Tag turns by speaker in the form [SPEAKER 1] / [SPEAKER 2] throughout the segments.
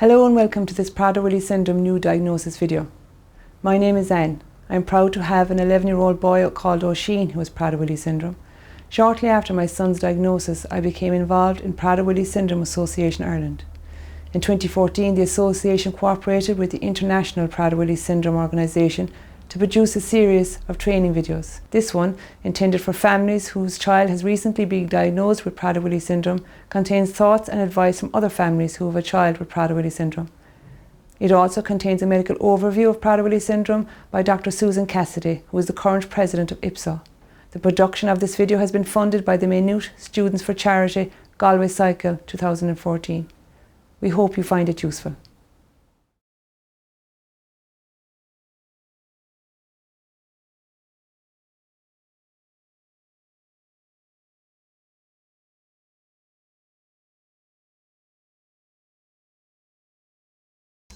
[SPEAKER 1] Hello and welcome to this Prader-Willi syndrome new diagnosis video. My name is Anne. I'm proud to have an 11-year-old boy called Oisin who has Prader-Willi syndrome. Shortly after my son's diagnosis, I became involved in Prader-Willi Syndrome Association Ireland. In 2014, the association cooperated with the International Prader-Willi Syndrome Organisation to produce a series of training videos. This one, intended for families whose child has recently been diagnosed with Prader-Willi syndrome, contains thoughts and advice from other families who have a child with Prader-Willi syndrome. It also contains a medical overview of Prader-Willi syndrome by Dr. Suzanne Cassidy, who is the current president of IPSO. The production of this video has been funded by the Minute Students for Charity Galway Cycle 2014. We hope you find it useful.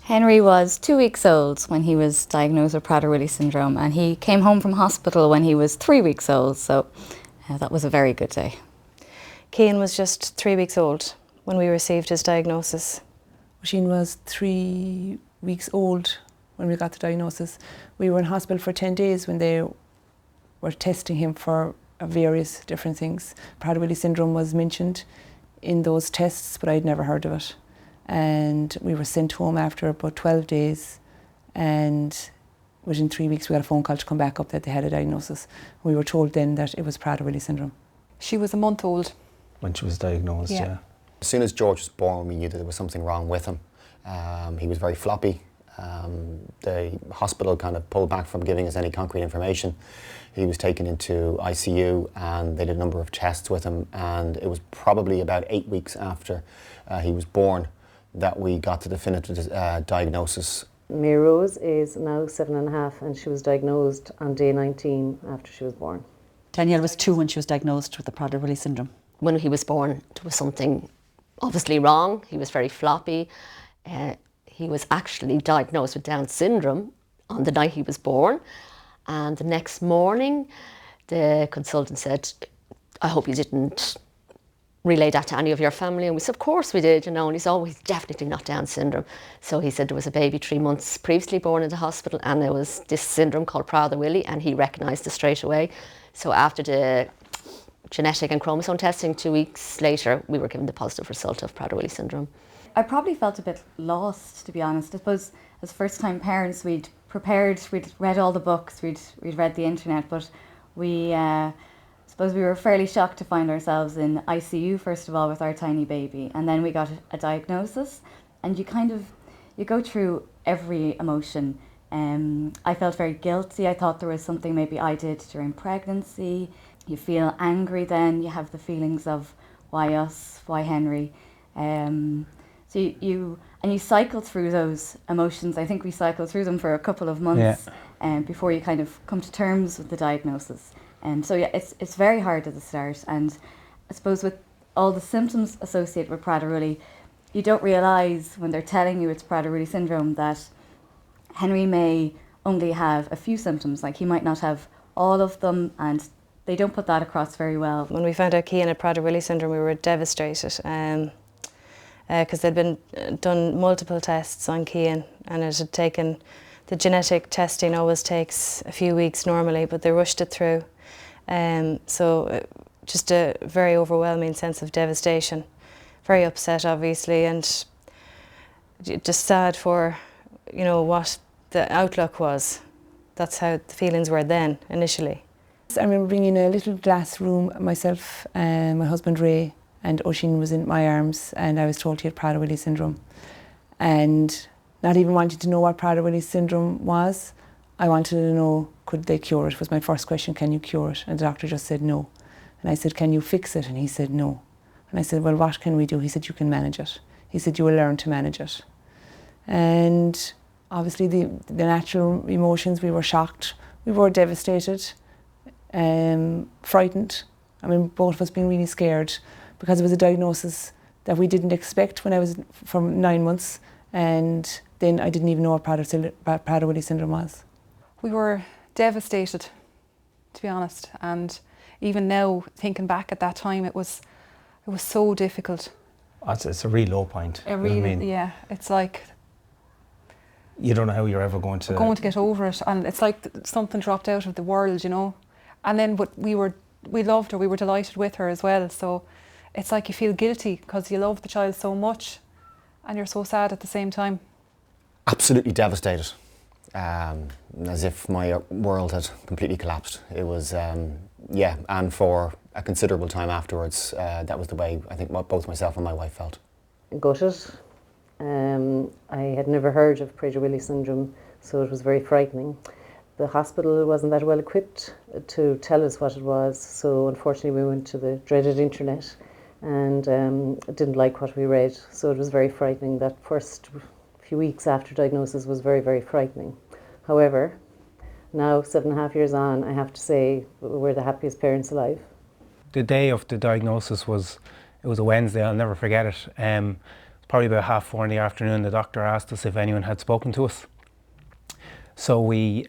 [SPEAKER 2] Henry was 2 weeks old when he was diagnosed with Prader-Willi syndrome, and he came home from hospital when he was 3 weeks old, so that was a very good day.
[SPEAKER 3] Cian was just 3 weeks old when we received his diagnosis.
[SPEAKER 1] Oisin was 3 weeks old when we got the diagnosis. We were in hospital for 10 days when they were testing him for various different things. Prader-Willi syndrome was mentioned in those tests, but I'd never heard of it. And we were sent home after about 12 days, and within 3 weeks we got a phone call to come back up that they had a diagnosis. We were told then that it was Prader-Willi syndrome.
[SPEAKER 4] She was a month old
[SPEAKER 5] when she was diagnosed, yeah.
[SPEAKER 6] As soon as George was born, we knew that there was something wrong with him. He was very floppy. The hospital kind of pulled back from giving us any concrete information. He was taken into ICU and they did a number of tests with him, and it was probably about 8 weeks after he was born that we got the definitive diagnosis.
[SPEAKER 7] Mary Rose is now 7.5 and she was diagnosed on day 19 after she was born.
[SPEAKER 8] Danielle was 2 when she was diagnosed with the Prader-Willi syndrome.
[SPEAKER 9] When he was born, there was something obviously wrong. He was very floppy. He was actually diagnosed with Down syndrome on the night he was born. And the next morning, the consultant said, "I hope you didn't relay that to any of your family." And we said, of course we did, you know, and he's always definitely not Down syndrome. So he said there was a baby 3 months previously born in the hospital and there was this syndrome called Prader-Willi, and he recognised it straight away. So after the genetic and chromosome testing 2 weeks later, we were given the positive result of Prader-Willi syndrome.
[SPEAKER 2] I probably felt a bit lost, to be honest. I suppose as first-time parents we'd read all the books, we'd read the internet, but we suppose we were fairly shocked to find ourselves in ICU first of all with our tiny baby, and then we got a diagnosis, and you go through every emotion. I felt very guilty. I thought there was something maybe I did during pregnancy. You feel angry then, you have the feelings of why us, why Henry. So you cycle through those emotions. I think we cycled through them for a couple of months before you kind of come to terms with the diagnosis. So yeah, it's very hard at the start, and I suppose with all the symptoms associated with Prader-Willi, you don't realise when they're telling you it's Prader-Willi syndrome that Henry may only have a few symptoms, like he might not have all of them, and they don't put that across very well.
[SPEAKER 3] When we found out Cian had Prader-Willi syndrome, we were devastated because there'd been done multiple tests on Cian, and it had taken, the genetic testing always takes a few weeks normally, but they rushed it through. So just a very overwhelming sense of devastation, very upset obviously, and just sad for, you know, what the outlook was. That's how the feelings were then initially.
[SPEAKER 1] I remember being in a little glass room, myself and my husband Ray, and Oisin was in my arms, and I was told he had Prader-Willi syndrome. And not even wanting to know what Prader-Willi syndrome was, I wanted to know, could they cure it? Was my first question, can you cure it? And the doctor just said no. And I said, can you fix it? And he said no. And I said, well, what can we do? He said, you can manage it. He said, you will learn to manage it. And obviously the natural emotions, we were shocked, we were devastated, frightened. I mean, both of us being really scared because it was a diagnosis that we didn't expect when I was from 9 months, and then I didn't even know what Prader-Willi syndrome was.
[SPEAKER 4] We were devastated, to be honest, and even now, thinking back at that time, it was so difficult.
[SPEAKER 5] It's a real low point.
[SPEAKER 4] A real,
[SPEAKER 5] I mean,
[SPEAKER 4] yeah, it's like
[SPEAKER 5] you don't know how you're ever going to
[SPEAKER 4] get over it, and it's like something dropped out of the world, you know. And then, but we loved her, we were delighted with her as well. So it's like you feel guilty because you love the child so much, and you're so sad at the same time.
[SPEAKER 6] Absolutely devastated, as if my world had completely collapsed. It was, yeah, and for a considerable time afterwards, that was the way I think both myself and my wife felt.
[SPEAKER 7] Gutted. I had never heard of Prader-Willi syndrome, so it was very frightening. The hospital wasn't that well equipped to tell us what it was, so unfortunately we went to the dreaded internet and didn't like what we read, so it was very frightening. That first few weeks after diagnosis was very, very frightening. However, now 7.5 years on, I have to say we're the happiest parents alive.
[SPEAKER 5] The day of the diagnosis was a Wednesday. I'll never forget it. Probably about 4:30 in the afternoon. The doctor asked us if anyone had spoken to us. So we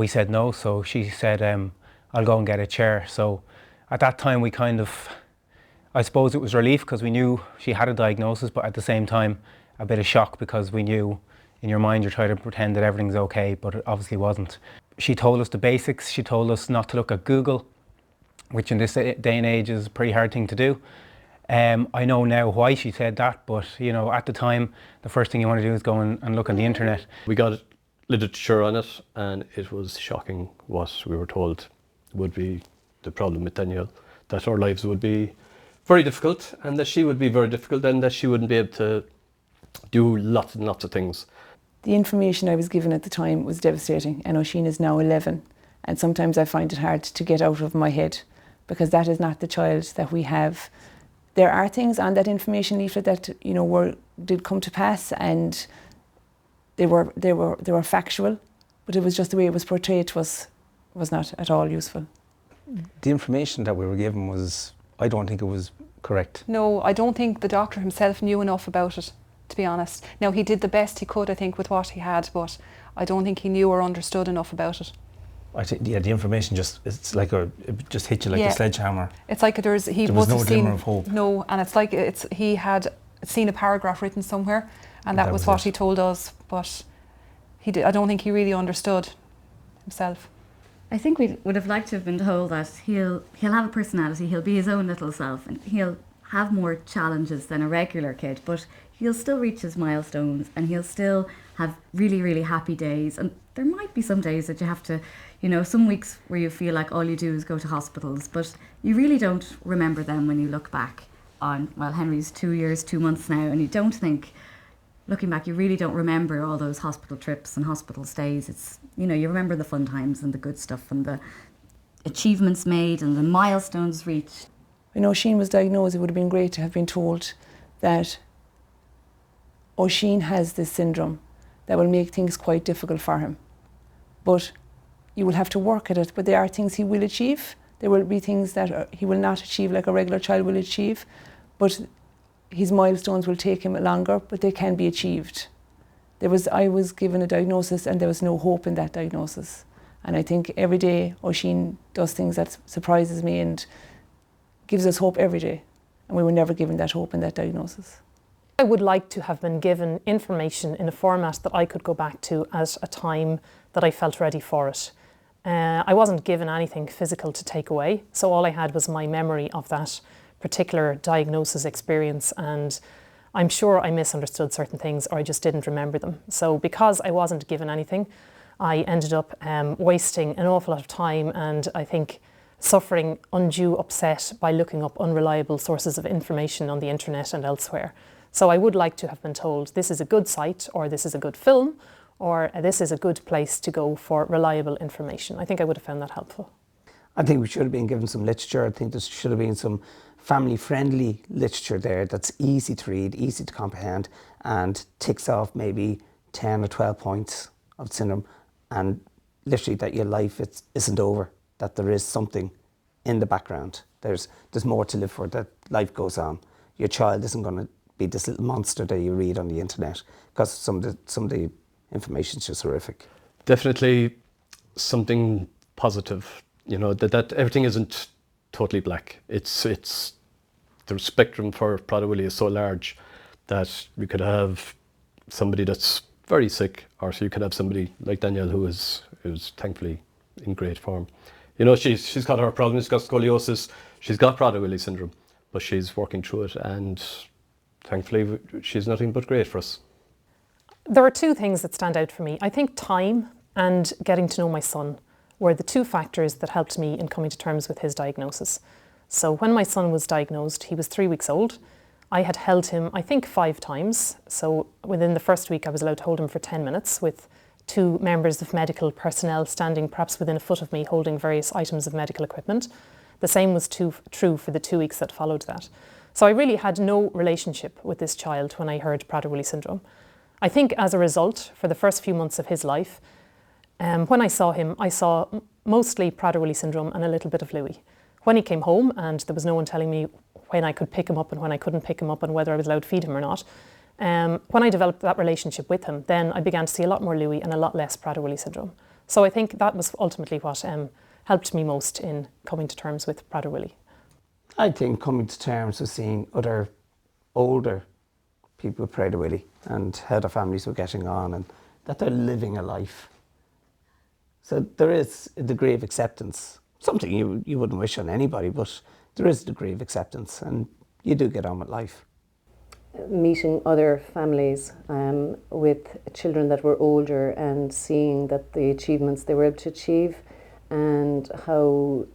[SPEAKER 5] said no. So she said, "I'll go and get a chair." So at that time, we kind of, I suppose it was relief because we knew she had a diagnosis, but at the same time, a bit of shock because we knew in your mind you're trying to pretend that everything's okay, but it obviously wasn't. She told us the basics. She told us not to look at Google, which in this day and age is a pretty hard thing to do. I know now why she said that, but you know, at the time, the first thing you want to do is go and look on the internet.
[SPEAKER 10] We got literature on it, and it was shocking what we were told would be the problem with Danielle, that our lives would be very difficult, and that she would be very difficult, and that she wouldn't be able to do lots and lots of things.
[SPEAKER 1] The information I was given at the time was devastating, and Oisín is now 11, and sometimes I find it hard to get out of my head because that is not the child that we have. There are things on that information leaflet that, you know, did come to pass, and they were factual, but it was just the way it was portrayed was not at all useful.
[SPEAKER 5] The information that we were given was, I don't think it was correct.
[SPEAKER 4] No, I don't think the doctor himself knew enough about it, to be honest. Now, he did the best he could, I think, with what he had, but I don't think he knew or understood enough about it.
[SPEAKER 5] I think, yeah, the information it's like it just hit you like a sledgehammer.
[SPEAKER 4] It's like there was
[SPEAKER 5] no glimmer of hope.
[SPEAKER 4] No, and it's like he had seen a paragraph written somewhere, and that was what he told us, but I don't think he really understood himself.
[SPEAKER 2] I think we would have liked to have been told that he'll have a personality, he'll be his own little self, and he'll have more challenges than a regular kid, but he'll still reach his milestones, and he'll still have really, really happy days. And there might be some days that you have to, you know, some weeks where you feel like all you do is go to hospitals, but you really don't remember them when you look back on, well, Henry's 2 years, 2 months now, and you don't think, looking back, you really don't remember all those hospital trips and hospital stays. It's, you know, you remember the fun times and the good stuff and the achievements made and the milestones reached.
[SPEAKER 1] When Oisín was diagnosed, it would have been great to have been told that Oisín has this syndrome that will make things quite difficult for him. But you will have to work at it, but there are things he will achieve. There will be things that he will not achieve like a regular child will achieve, but his milestones will take him longer, but they can be achieved. I was given a diagnosis and there was no hope in that diagnosis. And I think every day Oisín does things that surprises me and gives us hope every day. And we were never given that hope in that diagnosis.
[SPEAKER 11] I would like to have been given information in a format that I could go back to at a time that I felt ready for it. I wasn't given anything physical to take away, so all I had was my memory of that particular diagnosis experience, and I'm sure I misunderstood certain things or I just didn't remember them. So because I wasn't given anything, I ended up wasting an awful lot of time, and I think suffering undue upset by looking up unreliable sources of information on the internet and elsewhere. So I would like to have been told this is a good site, or this is a good film, or this is a good place to go for reliable information. I think I would have found that helpful.
[SPEAKER 12] I think we should have been given some literature. I think there should have been some family-friendly literature there that's easy to read, easy to comprehend, and ticks off maybe 10 or 12 points of syndrome, and literally that your life isn't over, that there is something in the background. There's more to live for, that life goes on. Your child isn't going to be this little monster that you read on the internet, because some of the information is just horrific.
[SPEAKER 10] Definitely something positive, you know, that everything isn't totally black. It's the spectrum for Prader-Willi is so large that we could have somebody that's very sick, or so you could have somebody like Danielle who's thankfully in great form. You know, she's got her problems, she's got scoliosis, she's got Prader-Willi syndrome, but she's working through it, and thankfully she's nothing but great for us.
[SPEAKER 11] There are two things that stand out for me. I think time and getting to know my son were the two factors that helped me in coming to terms with his diagnosis. So when my son was diagnosed, he was 3 weeks old. I had held him, I think, 5 times. So within the first week, I was allowed to hold him for 10 minutes with 2 members of medical personnel standing perhaps within a foot of me holding various items of medical equipment. The same was true for the 2 weeks that followed that. So I really had no relationship with this child when I heard Prader-Willi syndrome. I think as a result, for the first few months of his life, when I saw him, I saw mostly Prader-Willi syndrome and a little bit of Lewy. When he came home and there was no one telling me when I could pick him up and when I couldn't pick him up and whether I was allowed to feed him or not, when I developed that relationship with him, then I began to see a lot more Lewy and a lot less Prader-Willi syndrome. So I think that was ultimately what helped me most in coming to terms with Prader-Willi.
[SPEAKER 12] I think coming to terms with seeing other older people with Prader-Willi and how their families were getting on and that they're living a life. So there is a degree of acceptance, something you wouldn't wish on anybody, but there is a degree of acceptance and you do get on with life.
[SPEAKER 7] Meeting other families with children that were older and seeing that the achievements they were able to achieve and how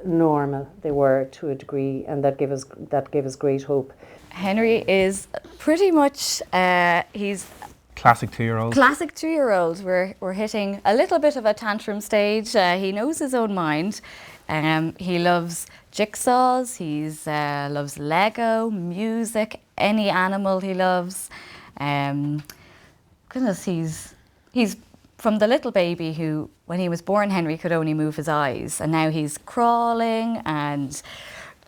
[SPEAKER 7] normal they were to a degree, and that gave us great hope.
[SPEAKER 2] Henry is pretty much he's
[SPEAKER 5] Classic 2-year-old.
[SPEAKER 2] Classic 2-year-old. We're hitting a little bit of a tantrum stage. He knows his own mind. He loves jigsaws. He loves Lego, music, any animal he loves. Goodness, he's from the little baby who, when he was born, Henry could only move his eyes, and now he's crawling and.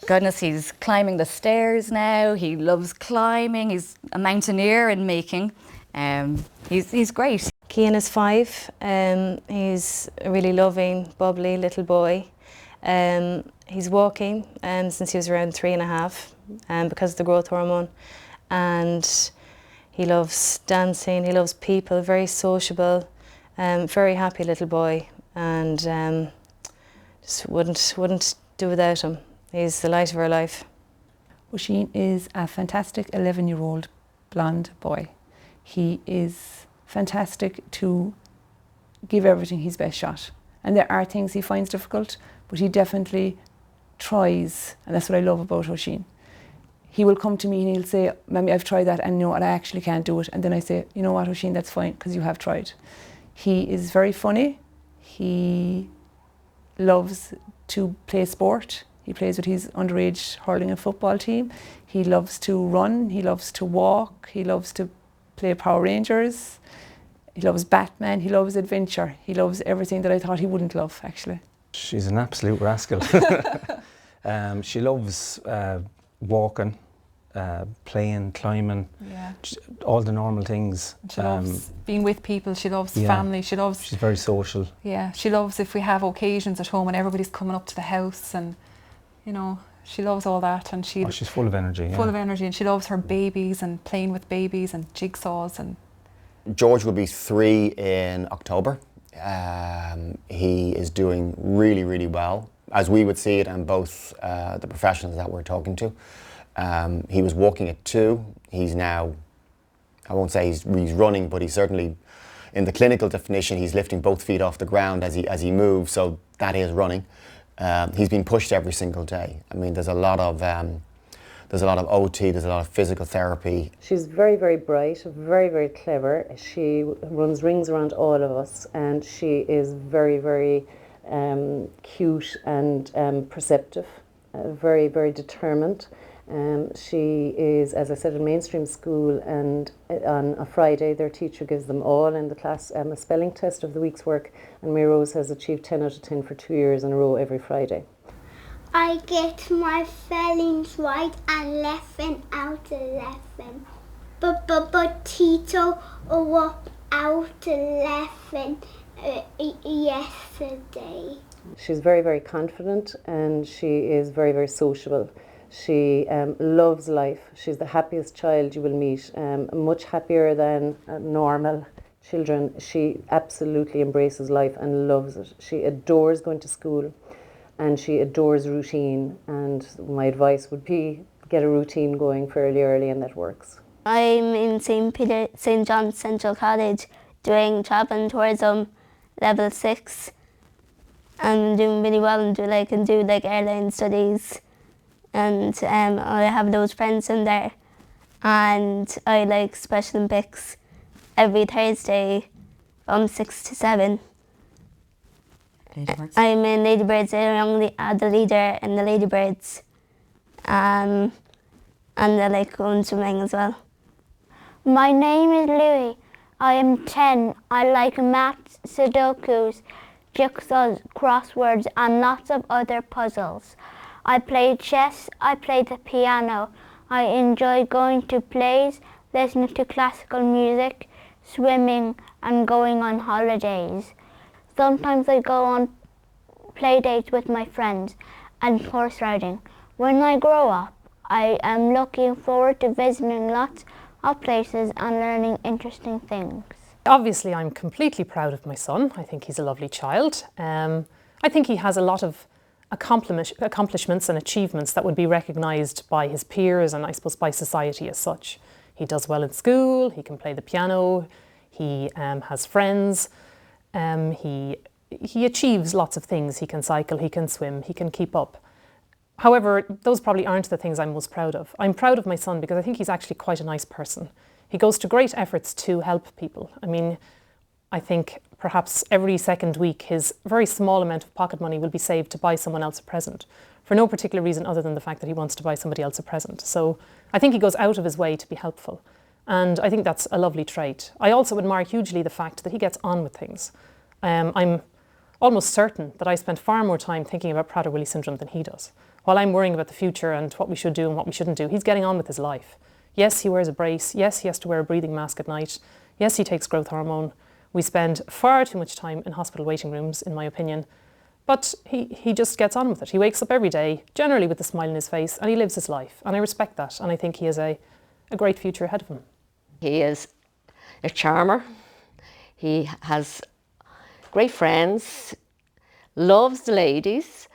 [SPEAKER 2] Goodness, he's climbing the stairs now. He loves climbing. He's a mountaineer in making. He's great.
[SPEAKER 3] Cian is 5. He's a really loving, bubbly little boy. He's walking since he was around 3.5 because of the growth hormone. And he loves dancing, he loves people, very sociable, very happy little boy. And just wouldn't do without him. He's the light of our life.
[SPEAKER 1] Oisin is a fantastic 11-year-old blonde boy. He is fantastic to give everything his best shot. And there are things he finds difficult, but he definitely tries, and that's what I love about Oisin. He will come to me and he'll say, "Mommy, I've tried that and you know what, I actually can't do it." And then I say, "You know what, Oisin, that's fine, because you have tried." He is very funny. He loves to play sport. He plays with his underage hurling and football team. He loves to run, he loves to walk, he loves to play Power Rangers, he loves Batman, he loves adventure. He loves everything that I thought he wouldn't love, actually.
[SPEAKER 5] She's an absolute rascal. She loves walking, playing, climbing, all the normal things.
[SPEAKER 4] She loves being with people, she loves family, she's
[SPEAKER 5] very social.
[SPEAKER 4] Yeah, she loves if we have occasions at home and everybody's coming up to the house, and you know, she loves all that, and
[SPEAKER 5] she's full of energy.
[SPEAKER 4] Full of energy, and she loves her babies and playing with babies and jigsaws. And
[SPEAKER 6] George will be 3 in October. He is doing really, really well, as we would see it, and both the professionals that we're talking to. He was walking at 2. He's now, I won't say he's running, but he's certainly, in the clinical definition, he's lifting both feet off the ground as he moves, so that is running. He's been pushed every single day. I mean, there's a lot of OT, there's a lot of physical therapy.
[SPEAKER 7] She's very, very bright, very, very clever. She runs rings around all of us, and she is very, very cute and perceptive, very, very determined. She is, as I said, in mainstream school, and on a Friday their teacher gives them all in the class a spelling test of the week's work, and Mary Rose has achieved 10 out of 10 for 2 years in a row every Friday.
[SPEAKER 13] I get my spellings right 11 out of 11. But Tito was out 11 yesterday.
[SPEAKER 7] She's very, very confident, and she is very, very sociable. She loves life. She's the happiest child you will meet, much happier than normal children. She absolutely embraces life and loves it. She adores going to school and she adores routine, and my advice would be get a routine going fairly early, and that works.
[SPEAKER 13] I'm in St. John's Central College doing travel and tourism level 6. I'm doing really well and I can do like airline studies, and I have those friends in there, and I like Special Olympics every Thursday from 6 to 7.
[SPEAKER 8] Ladybirds.
[SPEAKER 13] I'm in Ladybirds, the leader in the Ladybirds, and I like going swimming as well. My name is Louis. I am 10. I like maths, Sudokus, jigsaws, crosswords and lots of other puzzles. I play chess, I play the piano. I enjoy going to plays, listening to classical music, swimming and going on holidays. Sometimes I go on play dates with my friends and horse riding. When I grow up, I am looking forward to visiting lots of places and learning interesting things.
[SPEAKER 11] Obviously, I'm completely proud of my son. I think he's a lovely child. I think he has a lot of accomplishments and achievements that would be recognised by his peers and I suppose by society as such. He does well in school, he can play the piano, he has friends, he achieves lots of things. He can cycle, he can swim, he can keep up. However, those probably aren't the things I'm most proud of. I'm proud of my son because I think he's actually quite a nice person. He goes to great efforts to help people. I mean, I think perhaps every second week his very small amount of pocket money will be saved to buy someone else a present for no particular reason other than the fact that he wants to buy somebody else a present. So I think he goes out of his way to be helpful. And I think that's a lovely trait. I also admire hugely the fact that he gets on with things. I'm almost certain that I spend far more time thinking about Prader-Willi syndrome than he does. While I'm worrying about the future and what we should do and what we shouldn't do, he's getting on with his life. Yes, he wears a brace. Yes, he has to wear a breathing mask at night. Yes, he takes growth hormone. We spend far too much time in hospital waiting rooms, in my opinion. But he just gets on with it. He wakes up every day, generally with a smile on his face, and he lives his life. And I respect that. And I think he has a great future ahead of him.
[SPEAKER 9] He is a charmer. He has great friends, loves the ladies.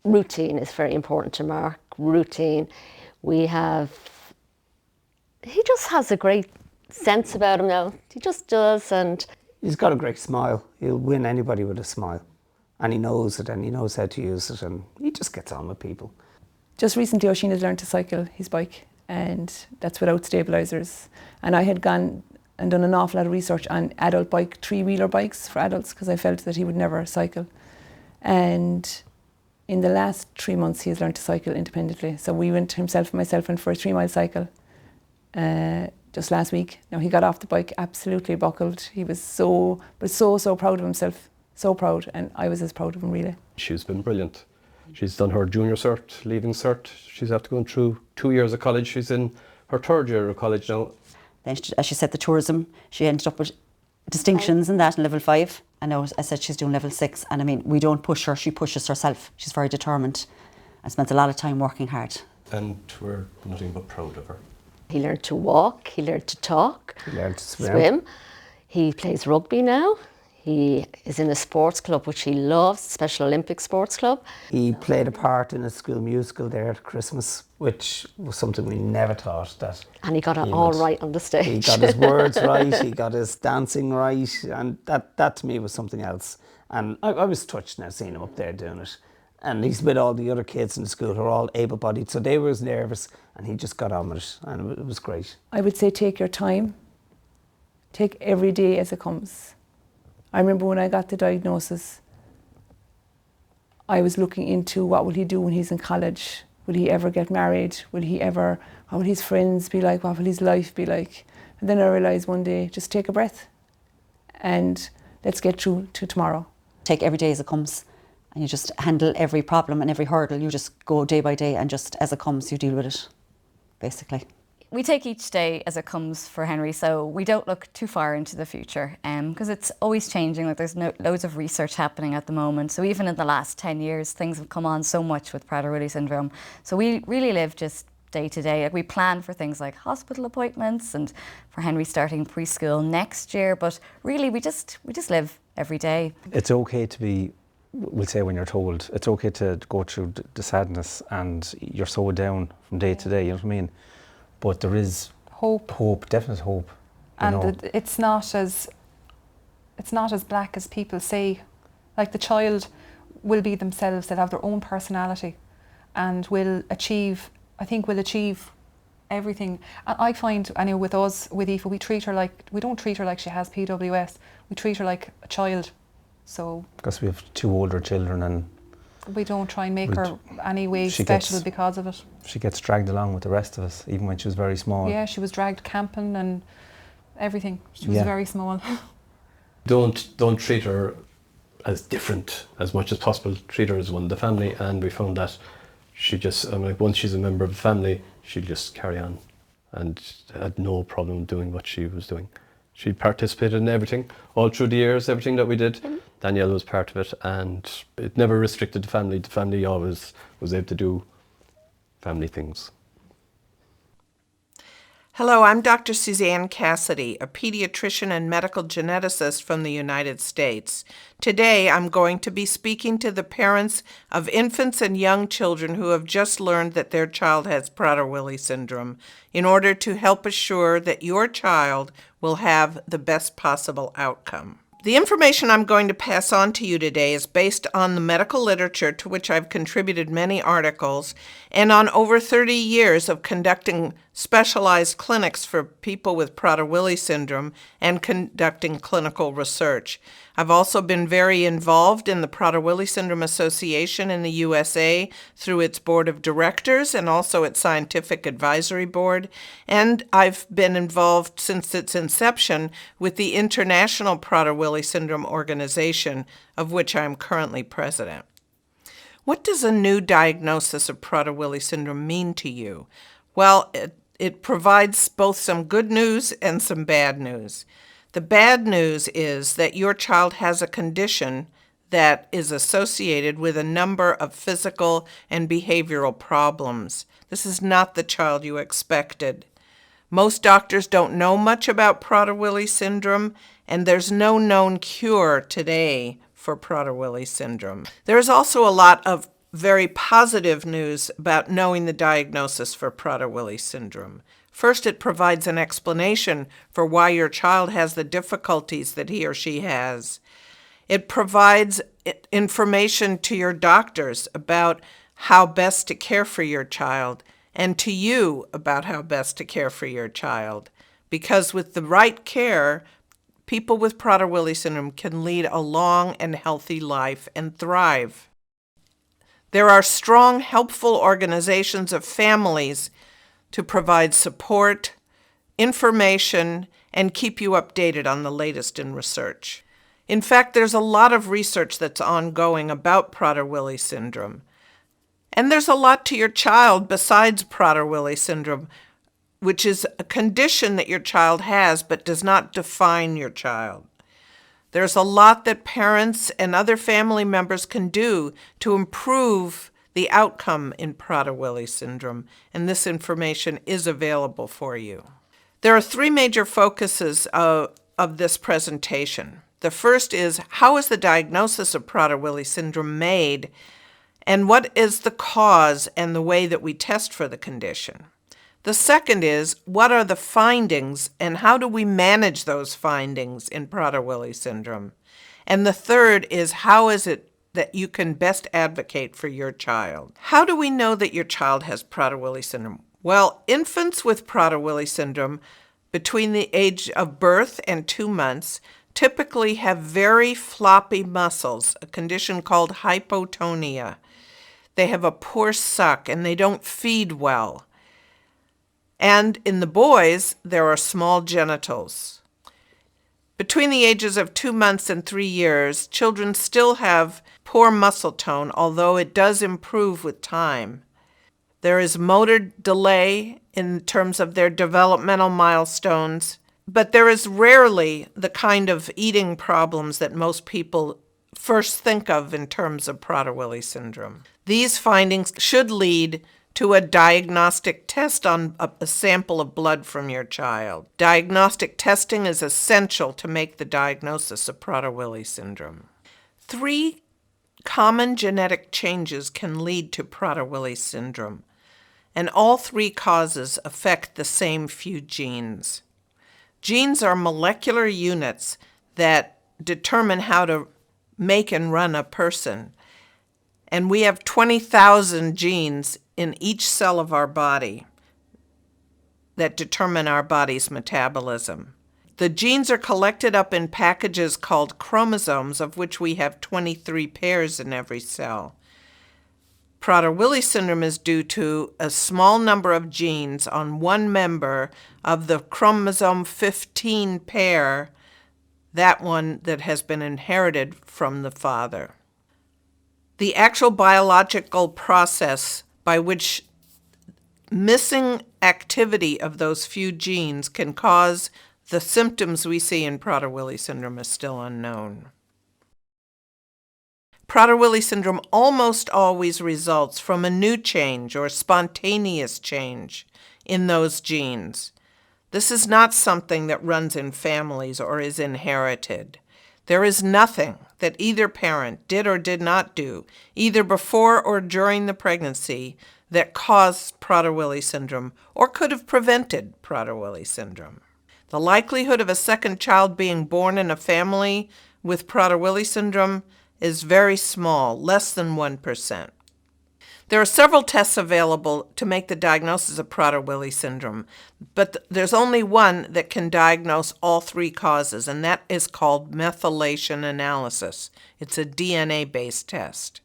[SPEAKER 9] Routine is very important to Mark. Routine. He just has a great sense about him now. He just does, and
[SPEAKER 12] he's got a great smile. He'll win anybody with a smile, and he knows it, and he knows how to use it, and he just gets on with people.
[SPEAKER 1] Just recently, Oisín has learned to cycle his bike, and that's without stabilisers. And I had gone and done an awful lot of research on adult bike, 3-wheeler bikes for adults, because I felt that he would never cycle. And in the last 3 months, he has learned to cycle independently. So we went, himself and myself, went for a 3-mile cycle just last week. Now, he got off the bike absolutely buckled. He was so proud of himself, so proud, and I was as proud of him, really.
[SPEAKER 10] She's been brilliant. She's done her junior cert, leaving cert. She's after going through 2 years of college. She's in her 3rd year of college now.
[SPEAKER 8] Then, as she said, the tourism, she ended up with distinctions in that in level 5. And now, I said she's doing level 6. And I mean, we don't push her, she pushes herself. She's very determined and spends a lot of time working hard.
[SPEAKER 10] And we're nothing but proud of her.
[SPEAKER 9] he learned to walk, he learned to talk,
[SPEAKER 12] he learned to swim.
[SPEAKER 9] He plays rugby now. He is in a sports club which he loves, Special Olympics Sports Club.
[SPEAKER 12] He played a part in a school musical there at Christmas, which was something we never thought that.
[SPEAKER 9] And he got it all right on the stage.
[SPEAKER 12] He got his words right, he got his dancing right, and that to me was something else. And I was touched now seeing him up there doing it. And he's with all the other kids in the school who are all able-bodied, so they were nervous, and he just got on with it, and it was great.
[SPEAKER 1] I would say take your time. Take every day as it comes. I remember when I got the diagnosis, I was looking into what will he do when he's in college? Will he ever get married? Will he ever, what will his friends be like? What will his life be like? And then I realised one day, just take a breath and let's get through to tomorrow.
[SPEAKER 8] Take every day as it comes, and you just handle every problem and every hurdle. You just go day by day, and just as it comes, you deal with it, basically.
[SPEAKER 2] we take each day as it comes for Henry, so we don't look too far into the future because it's always changing. Like there's loads of research happening at the moment. So even in the last 10 years, things have come on so much with Prader-Willi syndrome. So we really live just day to day. Like we plan for things like hospital appointments and for Henry starting preschool next year, but really we just live every day.
[SPEAKER 14] It's okay to be, we'll say when you're told, it's okay to go through the sadness and you're so down from day to day, you know what I mean? But there is hope, definite hope.
[SPEAKER 4] And it's not as black as people say. Like the child will be themselves, they'll have their own personality and will achieve everything. And I find, anyway, with us, with Aoife, we don't treat her like she has PWS, we treat her like a child. So
[SPEAKER 14] because we have 2 older children and
[SPEAKER 4] we don't try and make her any way special because of it.
[SPEAKER 14] She gets dragged along with the rest of us, even when she was very small.
[SPEAKER 4] Yeah, she was dragged camping and everything. She was very small.
[SPEAKER 10] Don't treat her as different as much as possible. Treat her as one of the family, and we found that she just, once she's a member of the family, she'll just carry on and had no problem doing what she was doing. She participated in everything, all through the years, everything that we did. Danielle was part of it, and it never restricted the family. The family always was able to do family things.
[SPEAKER 15] Hello, I'm Dr. Suzanne Cassidy, a pediatrician and medical geneticist from the United States. Today, I'm going to be speaking to the parents of infants and young children who have just learned that their child has Prader-Willi syndrome in order to help assure that your child will have the best possible outcome. The information I'm going to pass on to you today is based on the medical literature to which I've contributed many articles and on over 30 years of conducting specialized clinics for people with Prader-Willi syndrome and conducting clinical research. I've also been very involved in the Prader-Willi Syndrome Association in the USA through its board of directors and also its scientific advisory board. And I've been involved since its inception with the International Prader-Willi Syndrome Organization, of which I'm currently president. What does a new diagnosis of Prader-Willi syndrome mean to you? Well, it provides both some good news and some bad news. The bad news is that your child has a condition that is associated with a number of physical and behavioral problems. This is not the child you expected. Most doctors don't know much about Prader-Willi syndrome, and there's no known cure today for Prader-Willi syndrome. There is also a lot of very positive news about knowing the diagnosis for Prader-Willi syndrome. First, it provides an explanation for why your child has the difficulties that he or she has. It provides information to your doctors about how best to care for your child and to you about how best to care for your child. Because with the right care, people with Prader-Willi syndrome can lead a long and healthy life and thrive. There are strong, helpful organizations of families to provide support, information, and keep you updated on the latest in research. In fact, there's a lot of research that's ongoing about Prader-Willi syndrome. And there's a lot to your child besides Prader-Willi syndrome, which is a condition that your child has but does not define your child. There's a lot that parents and other family members can do to improve the outcome in Prader-Willi syndrome, and this information is available for you. There are 3 major focuses of this presentation. The first is, how is the diagnosis of Prader-Willi syndrome made, and what is the cause and the way that we test for the condition? The second is, what are the findings, and how do we manage those findings in Prader-Willi syndrome? And the third is, how is it that you can best advocate for your child? How do we know that your child has Prader-Willi syndrome? Well, infants with Prader-Willi syndrome between the age of birth and 2 months typically have very floppy muscles, a condition called hypotonia. They have a poor suck and they don't feed well. And in the boys, there are small genitals. Between the ages of 2 months and 3 years, children still have poor muscle tone, although it does improve with time. There is motor delay in terms of their developmental milestones, but there is rarely the kind of eating problems that most people first think of in terms of Prader-Willi syndrome. These findings should lead to a diagnostic test on a sample of blood from your child. Diagnostic testing is essential to make the diagnosis of Prader-Willi syndrome. 3 common genetic changes can lead to Prader-Willi syndrome, and all 3 causes affect the same few genes. Genes are molecular units that determine how to make and run a person. And we have 20,000 genes in each cell of our body that determine our body's metabolism. The genes are collected up in packages called chromosomes, of which we have 23 pairs in every cell. Prader-Willi syndrome is due to a small number of genes on one member of the chromosome 15 pair, that one that has been inherited from the father. The actual biological process by which missing activity of those few genes can cause the symptoms we see in Prader-Willi syndrome is still unknown. Prader-Willi syndrome almost always results from a new change or spontaneous change in those genes. This is not something that runs in families or is inherited. There is nothing that either parent did or did not do, either before or during the pregnancy, that caused Prader-Willi syndrome or could have prevented Prader-Willi syndrome. The likelihood of a second child being born in a family with Prader-Willi syndrome is very small, less than 1%. There are several tests available to make the diagnosis of Prader-Willi syndrome, but there's only one that can diagnose all 3 causes, and that is called methylation analysis. It's a DNA-based test.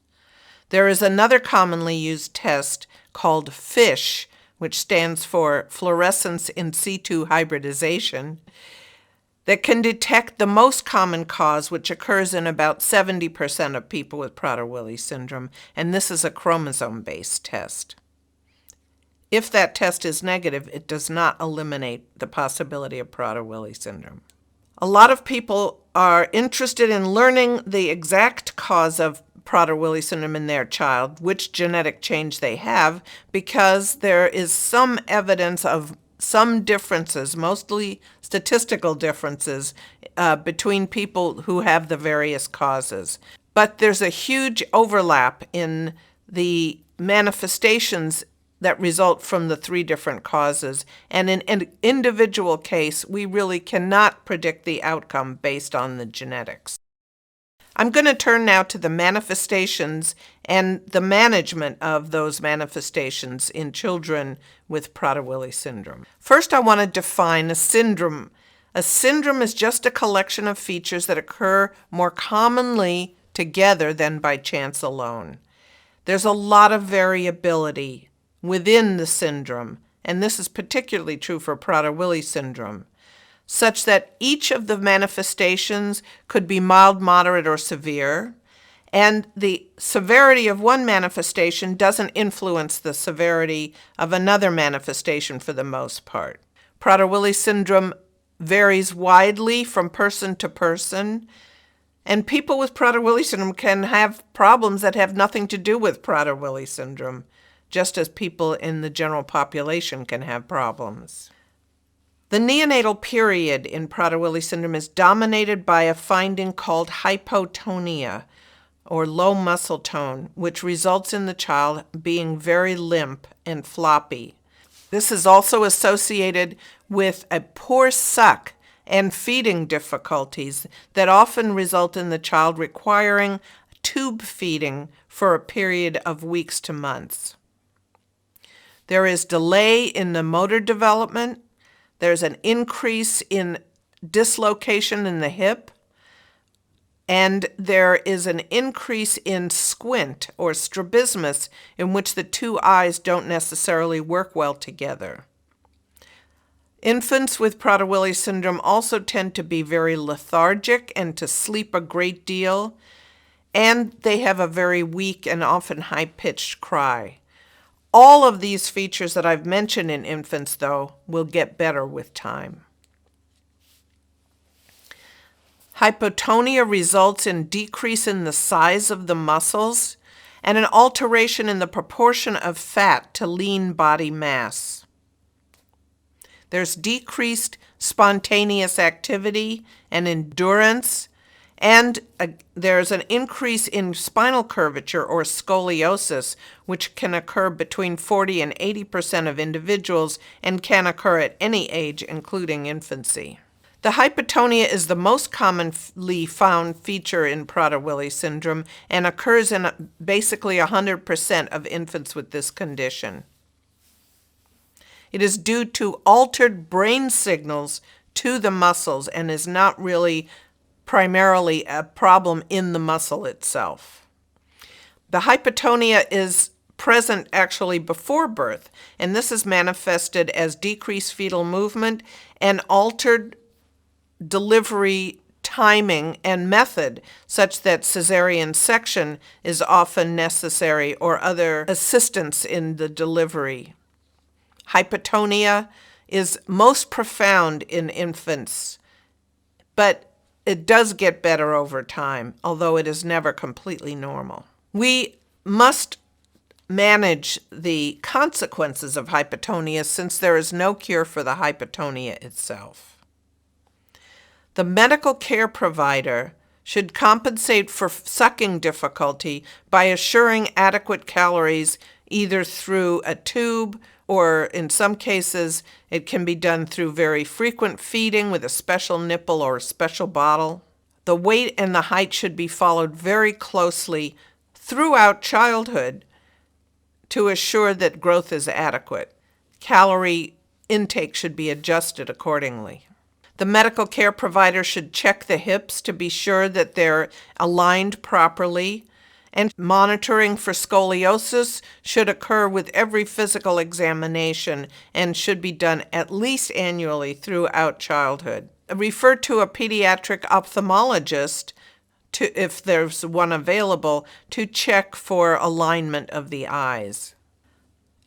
[SPEAKER 15] There is another commonly used test called FISH, which stands for fluorescence in situ hybridization, that can detect the most common cause, which occurs in about 70% of people with Prader-Willi syndrome, and this is a chromosome-based test. If that test is negative, it does not eliminate the possibility of Prader-Willi syndrome. A lot of people are interested in learning the exact cause of Prader-Willi syndrome in their child, which genetic change they have, because there is some evidence of some differences, mostly statistical differences, between people who have the various causes. But there's a huge overlap in the manifestations that result from the 3 different causes. And in an individual case, we really cannot predict the outcome based on the genetics. I'm going to turn now to the manifestations and the management of those manifestations in children with Prader-Willi syndrome. First, I want to define a syndrome. A syndrome is just a collection of features that occur more commonly together than by chance alone. There's a lot of variability within the syndrome, and this is particularly true for Prader-Willi syndrome, such that each of the manifestations could be mild, moderate, or severe, and the severity of one manifestation doesn't influence the severity of another manifestation for the most part. Prader-Willi syndrome varies widely from person to person, and people with Prader-Willi syndrome can have problems that have nothing to do with Prader-Willi syndrome, just as people in the general population can have problems. The neonatal period in Prader-Willi syndrome is dominated by a finding called hypotonia, or low muscle tone, which results in the child being very limp and floppy. This is also associated with a poor suck and feeding difficulties that often result in the child requiring tube feeding for a period of weeks to months. There is delay in the motor development. There's an increase in dislocation in the hip, and there is an increase in squint or strabismus, in which the 2 eyes don't necessarily work well together. Infants with Prader-Willi syndrome also tend to be very lethargic and to sleep a great deal, and they have a very weak and often high-pitched cry. All of these features that I've mentioned in infants, though, will get better with time. Hypotonia results in decrease in the size of the muscles and an alteration in the proportion of fat to lean body mass. There's decreased spontaneous activity and endurance, and there's an increase in spinal curvature or scoliosis, which can occur between 40 and 80% of individuals and can occur at any age, including infancy. The hypotonia is the most commonly found feature in Prader-Willi syndrome and occurs in basically 100% of infants with this condition. It is due to altered brain signals to the muscles and is not really primarily a problem in the muscle itself. The hypotonia is present actually before birth, and this is manifested as decreased fetal movement and altered delivery timing and method, such that cesarean section is often necessary or other assistance in the delivery. Hypotonia is most profound in infants, but it does get better over time, although it is never completely normal. We must manage the consequences of hypotonia since there is no cure for the hypotonia itself. The medical care provider should compensate for sucking difficulty by assuring adequate calories either through a tube or in some cases it can be done through very frequent feeding with a special nipple or a special bottle. The weight and the height should be followed very closely throughout childhood to assure that growth is adequate. Calorie intake should be adjusted accordingly. The medical care provider should check the hips to be sure that they're aligned properly, and monitoring for scoliosis should occur with every physical examination and should be done at least annually throughout childhood. Refer to a pediatric ophthalmologist, if there's one available, to check for alignment of the eyes.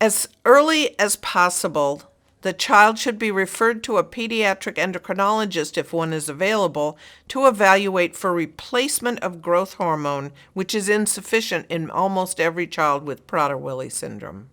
[SPEAKER 15] As early as possible, the child should be referred to a pediatric endocrinologist if one is available to evaluate for replacement of growth hormone, which is insufficient in almost every child with Prader-Willi syndrome.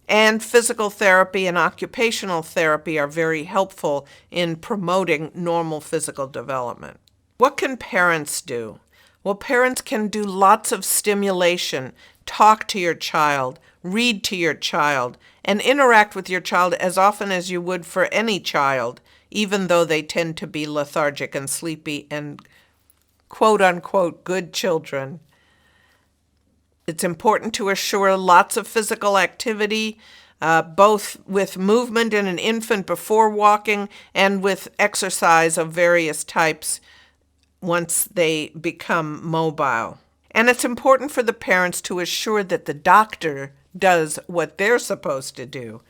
[SPEAKER 15] And physical therapy and occupational therapy are very helpful in promoting normal physical development. What can parents do? Well, parents can do lots of stimulation, talk to your child, read to your child, and interact with your child as often as you would for any child, even though they tend to be lethargic and sleepy and quote-unquote good children. It's important to assure lots of physical activity, both with movement in an infant before walking and with exercise of various types once they become mobile. And it's important for the parents to assure that the doctor does what they're supposed to do.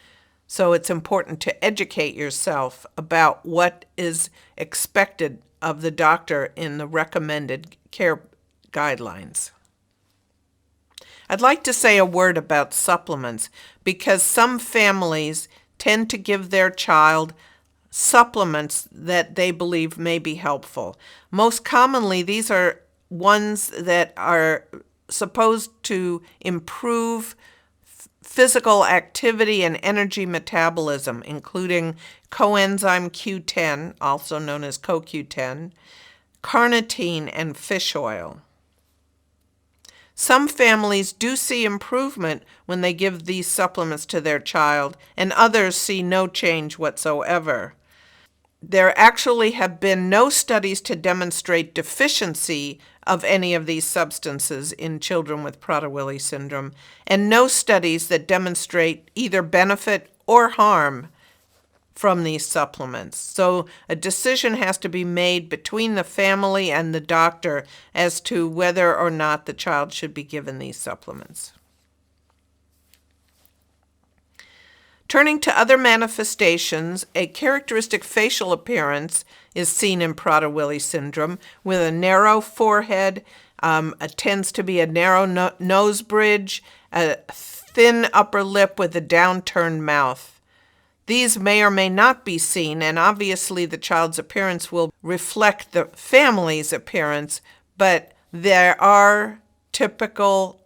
[SPEAKER 15] So it's important to educate yourself about what is expected of the doctor in the recommended care guidelines. I'd like to say a word about supplements because some families tend to give their child supplements that they believe may be helpful. Most commonly, these are ones that are supposed to improve physical activity and energy metabolism, including coenzyme Q10, also known as CoQ10, carnitine, and fish oil. Some families do see improvement when they give these supplements to their child, and others see no change whatsoever. There actually have been no studies to demonstrate deficiency of any of these substances in children with Prader-Willi syndrome, and no studies that demonstrate either benefit or harm from these supplements. So a decision has to be made between the family and the doctor as to whether or not the child should be given these supplements. Turning to other manifestations, a characteristic facial appearance is seen in Prader-Willi syndrome with a narrow forehead, it tends to be a narrow nose bridge, a thin upper lip with a downturned mouth. These may or may not be seen, and obviously the child's appearance will reflect the family's appearance, but there are typical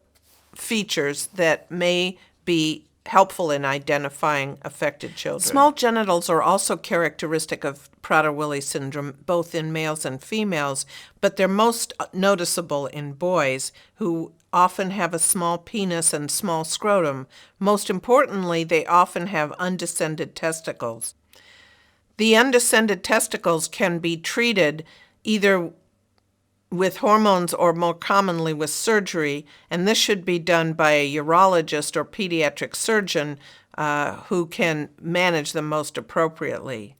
[SPEAKER 15] features that may be helpful in identifying affected children. Small genitals are also characteristic of Prader-Willi syndrome, both in males and females, but they're most noticeable in boys who often have a small penis and small scrotum. Most importantly, they often have undescended testicles. The undescended testicles can be treated either with hormones or more commonly with surgery, and this should be done by a urologist or pediatric surgeon who can manage them most appropriately.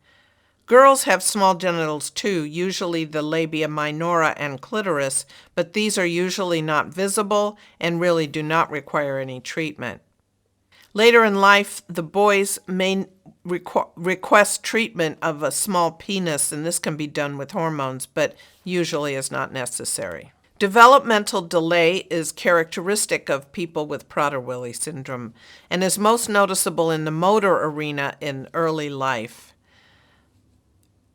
[SPEAKER 15] Girls have small genitals too, usually the labia minora and clitoris, but these are usually not visible and really do not require any treatment. Later in life, the boys may request treatment of a small penis, and this can be done with hormones, but usually is not necessary. Developmental delay is characteristic of people with Prader-Willi syndrome and is most noticeable in the motor arena in early life.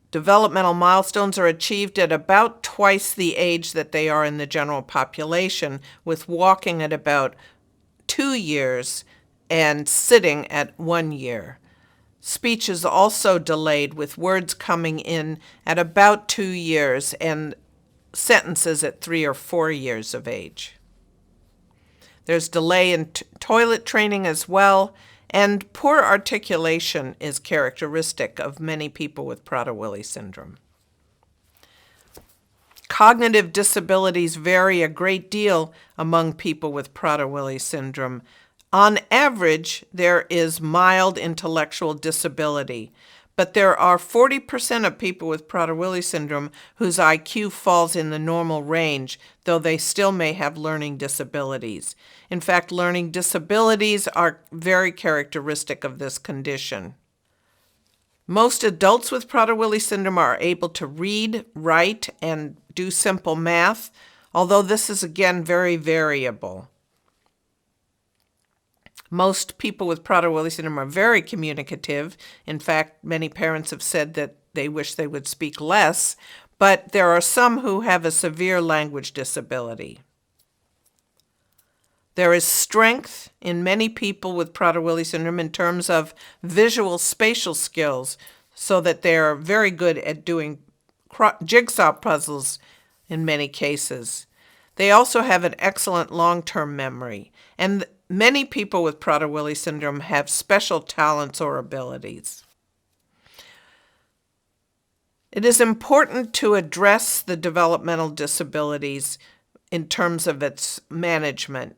[SPEAKER 15] Developmental milestones are achieved at about twice the age that they are in the general population, with walking at about 2 years and sitting at 1 year. Speech is also delayed, with words coming in at about 2 years and sentences at 3 or 4 years of age. There's delay in toilet training as well, and poor articulation is characteristic of many people with Prader-Willi syndrome. Cognitive disabilities vary a great deal among people with Prader-Willi syndrome. On average, there is mild intellectual disability, but there are 40% of people with Prader-Willi syndrome whose IQ falls in the normal range, though they still may have learning disabilities. In fact, learning disabilities are very characteristic of this condition. Most adults with Prader-Willi syndrome are able to read, write, and do simple math, although this is again very variable. Most people with Prader-Willi syndrome are very communicative. In fact, many parents have said that they wish they would speak less, but there are some who have a severe language disability. There is strength in many people with Prader-Willi syndrome in terms of visual spatial skills, so that they are very good at doing jigsaw puzzles in many cases. They also have an excellent long-term memory, and many people with Prader-Willi syndrome have special talents or abilities. It is important to address the developmental disabilities in terms of its management.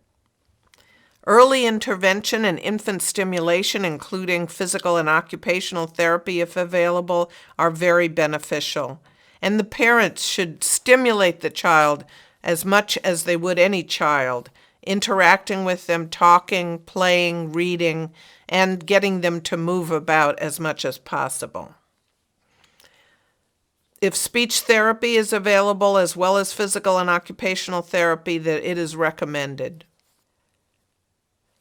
[SPEAKER 15] Early intervention and infant stimulation, including physical and occupational therapy if available, are very beneficial. And the parents should stimulate the child as much as they would any child, interacting with them, talking, playing, reading, and getting them to move about as much as possible. If speech therapy is available, as well as physical and occupational therapy, that it is recommended.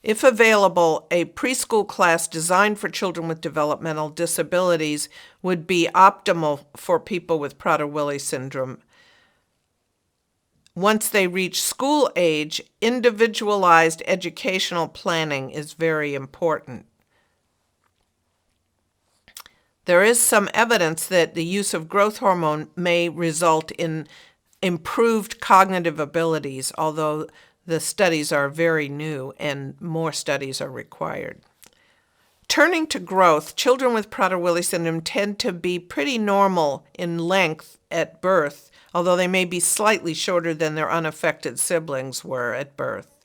[SPEAKER 15] If available, a preschool class designed for children with developmental disabilities would be optimal for people with Prader-Willi syndrome. Once they reach school age, individualized educational planning is very important. There is some evidence that the use of growth hormone may result in improved cognitive abilities, although the studies are very new and more studies are required. Turning to growth, children with Prader-Willi syndrome tend to be pretty normal in length at birth, although they may be slightly shorter than their unaffected siblings were at birth.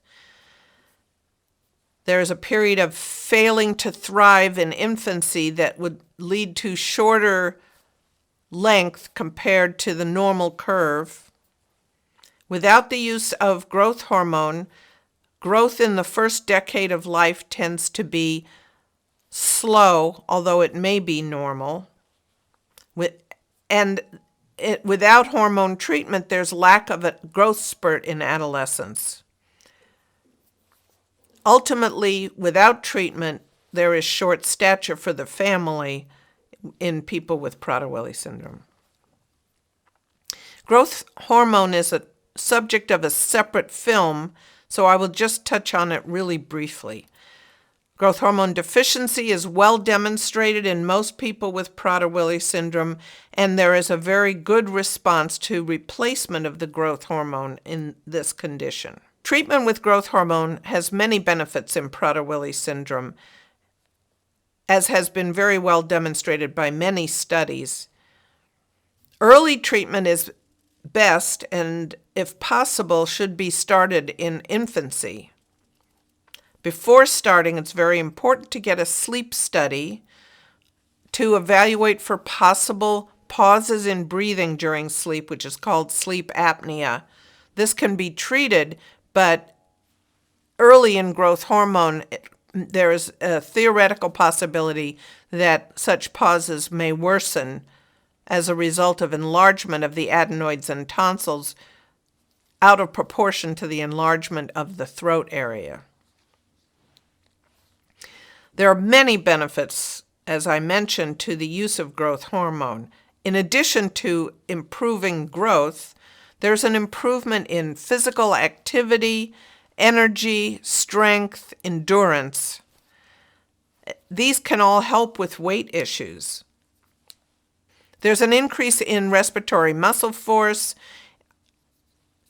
[SPEAKER 15] There is a period of failing to thrive in infancy that would lead to shorter length compared to the normal curve. Without the use of growth hormone, growth in the first decade of life tends to be slow, although it may be normal. Without hormone treatment, there's lack of a growth spurt in adolescence. Ultimately, without treatment, there is short stature for the family in people with Prader-Willi syndrome. Growth hormone is a subject of a separate film, so I will just touch on it really briefly. Growth hormone deficiency is well demonstrated in most people with Prader-Willi syndrome, and there is a very good response to replacement of the growth hormone in this condition. Treatment with growth hormone has many benefits in Prader-Willi syndrome, as has been very well demonstrated by many studies. Early treatment is best and, if possible, should be started in infancy. Before starting, it's very important to get a sleep study to evaluate for possible pauses in breathing during sleep, which is called sleep apnea. This can be treated, but early in growth hormone, there is a theoretical possibility that such pauses may worsen as a result of enlargement of the adenoids and tonsils out of proportion to the enlargement of the throat area. There are many benefits, as I mentioned, to the use of growth hormone. In addition to improving growth, there's an improvement in physical activity, energy, strength, endurance. These can all help with weight issues. There's an increase in respiratory muscle force,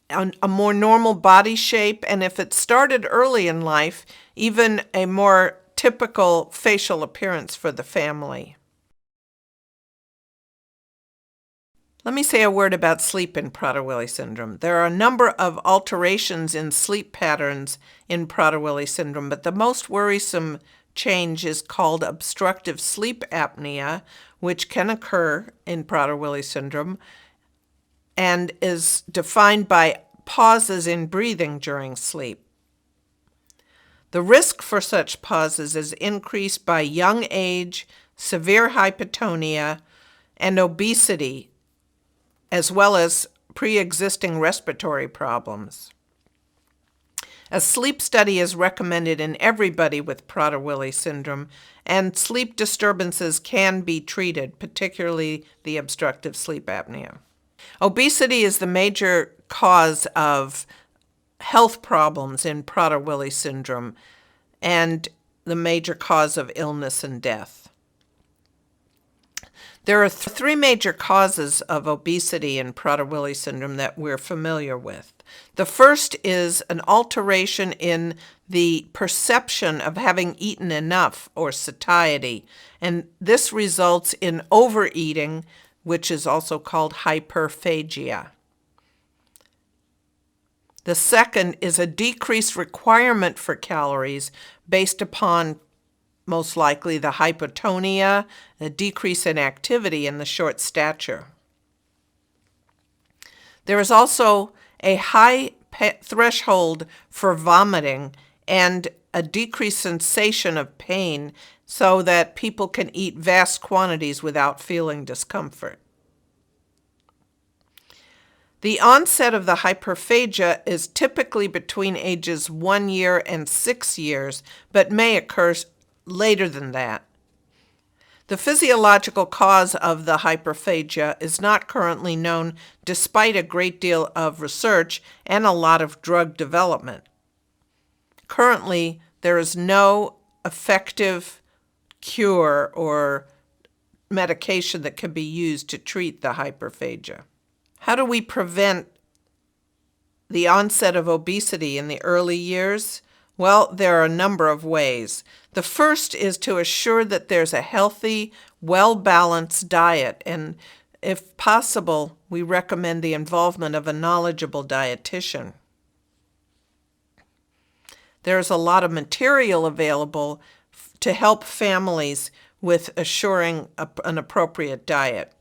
[SPEAKER 15] a more normal body shape, and if it started early in life, even a more typical facial appearance for the family. Let me say a word about sleep in Prader-Willi syndrome. There are a number of alterations in sleep patterns in Prader-Willi syndrome, but the most worrisome change is called obstructive sleep apnea, which can occur in Prader-Willi syndrome and is defined by pauses in breathing during sleep. The risk for such pauses is increased by young age, severe hypotonia, and obesity, as well as pre-existing respiratory problems. A sleep study is recommended in everybody with Prader-Willi syndrome, and sleep disturbances can be treated, particularly the obstructive sleep apnea. Obesity is the major cause of health problems in Prader-Willi syndrome and the major cause of illness and death. There are three major causes of obesity in Prader-Willi syndrome that we're familiar with. The first is an alteration in the perception of having eaten enough, or satiety, and this results in overeating, which is also called hyperphagia. The second is a decreased requirement for calories based upon most likely the hypotonia, a decrease in activity, and the short stature. There is also a high threshold for vomiting and a decreased sensation of pain so that people can eat vast quantities without feeling discomfort. The onset of the hyperphagia is typically between ages 1 year and 6 years, but may occur later than that. The physiological cause of the hyperphagia is not currently known, despite a great deal of research and a lot of drug development. Currently, there is no effective cure or medication that can be used to treat the hyperphagia. How do we prevent the onset of obesity in the early years? Well, there are a number of ways. The first is to assure that there's a healthy, well-balanced diet, and if possible, we recommend the involvement of a knowledgeable dietitian. There's a lot of material available to help families with assuring an appropriate diet.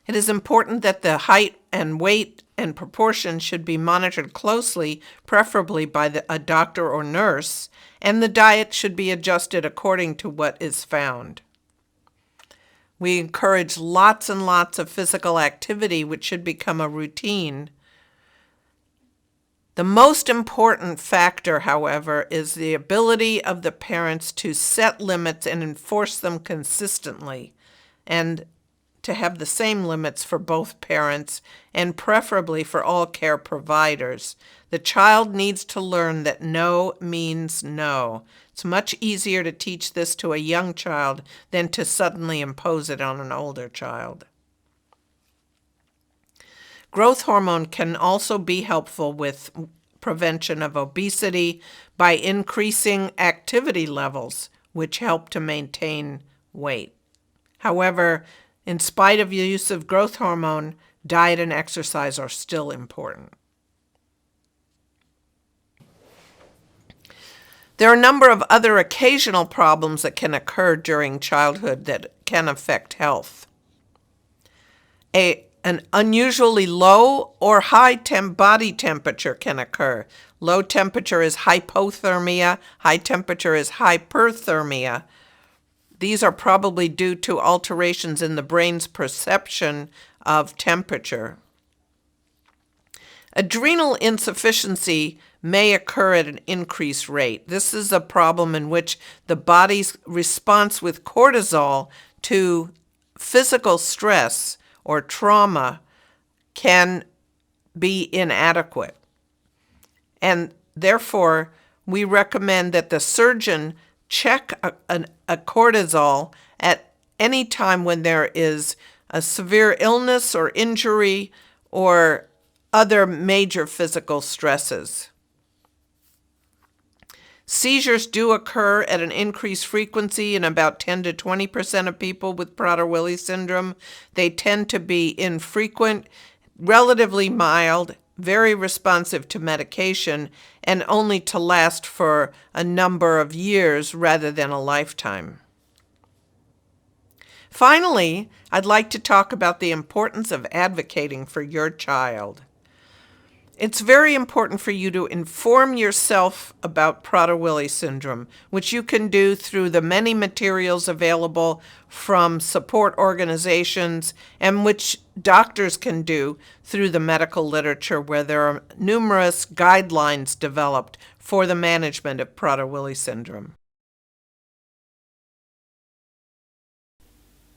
[SPEAKER 15] It is important that the height and weight and proportion should be monitored closely, preferably by a doctor or nurse, and the diet should be adjusted according to what is found. We encourage lots and lots of physical activity, which should become a routine. The most important factor, however, is the ability of the parents to set limits and enforce them consistently, and to have the same limits for both parents and preferably for all care providers. The child needs to learn that no means no. It's much easier to teach this to a young child than to suddenly impose it on an older child. Growth hormone can also be helpful with prevention of obesity by increasing activity levels, which help to maintain weight. However, in spite of the use of growth hormone, diet and exercise are still important. There are a number of other occasional problems that can occur during childhood that can affect health. An unusually low or high body temperature can occur. Low temperature is hypothermia, high temperature is hyperthermia. These are probably due to alterations in the brain's perception of temperature. Adrenal insufficiency may occur at an increased rate. This is a problem in which the body's response with cortisol to physical stress or trauma can be inadequate. And therefore, we recommend that the surgeon check a cortisol at any time when there is a severe illness or injury or other major physical stresses. Seizures do occur at an increased frequency in about 10 to 20% of people with Prader-Willi syndrome. They tend to be infrequent, relatively mild, very responsive to medication, and only to last for a number of years rather than a lifetime. Finally, I'd like to talk about the importance of advocating for your child. It's very important for you to inform yourself about Prader-Willi syndrome, which you can do through the many materials available from support organizations and which doctors can do through the medical literature, where there are numerous guidelines developed for the management of Prader-Willi syndrome.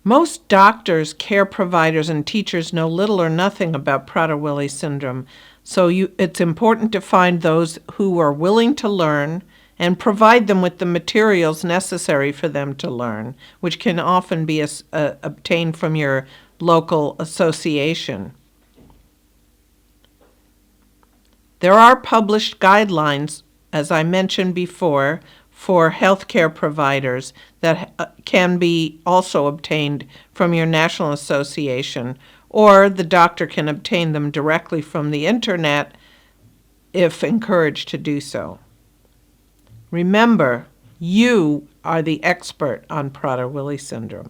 [SPEAKER 15] Most doctors, care providers, and teachers know little or nothing about Prader-Willi syndrome, so it's important to find those who are willing to learn and provide them with the materials necessary for them to learn, which can often be obtained from your local association. There are published guidelines, as I mentioned before, for healthcare providers that can be also obtained from your national association, or the doctor can obtain them directly from the internet if encouraged to do so. Remember, you are the expert on Prader-Willi syndrome.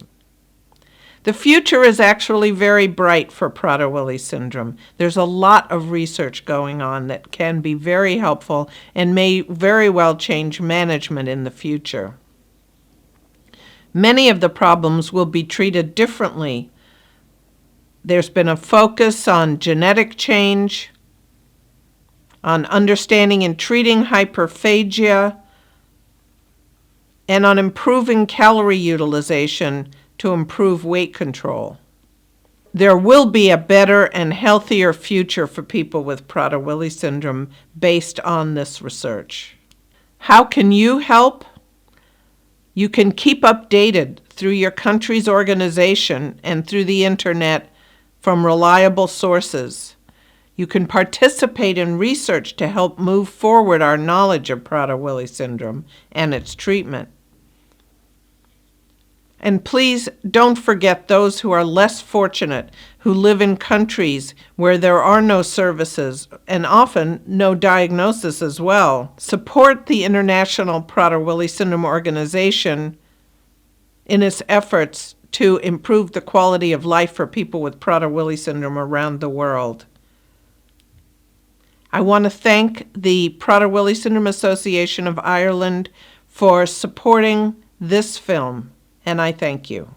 [SPEAKER 15] The future is actually very bright for Prader-Willi syndrome. There's a lot of research going on that can be very helpful and may very well change management in the future. Many of the problems will be treated differently. There's been a focus on genetic change, on understanding and treating hyperphagia, and on improving calorie utilization to improve weight control. There will be a better and healthier future for people with Prader-Willi syndrome based on this research. How can you help? You can keep updated through your country's organization and through the internet from reliable sources. You can participate in research to help move forward our knowledge of Prader-Willi syndrome and its treatment. And please don't forget those who are less fortunate, who live in countries where there are no services and often no diagnosis as well. Support the International Prader-Willi Syndrome Organization in its efforts to improve the quality of life for people with Prader-Willi syndrome around the world. I want to thank the Prader-Willi Syndrome Association of Ireland for supporting this film, and I thank you.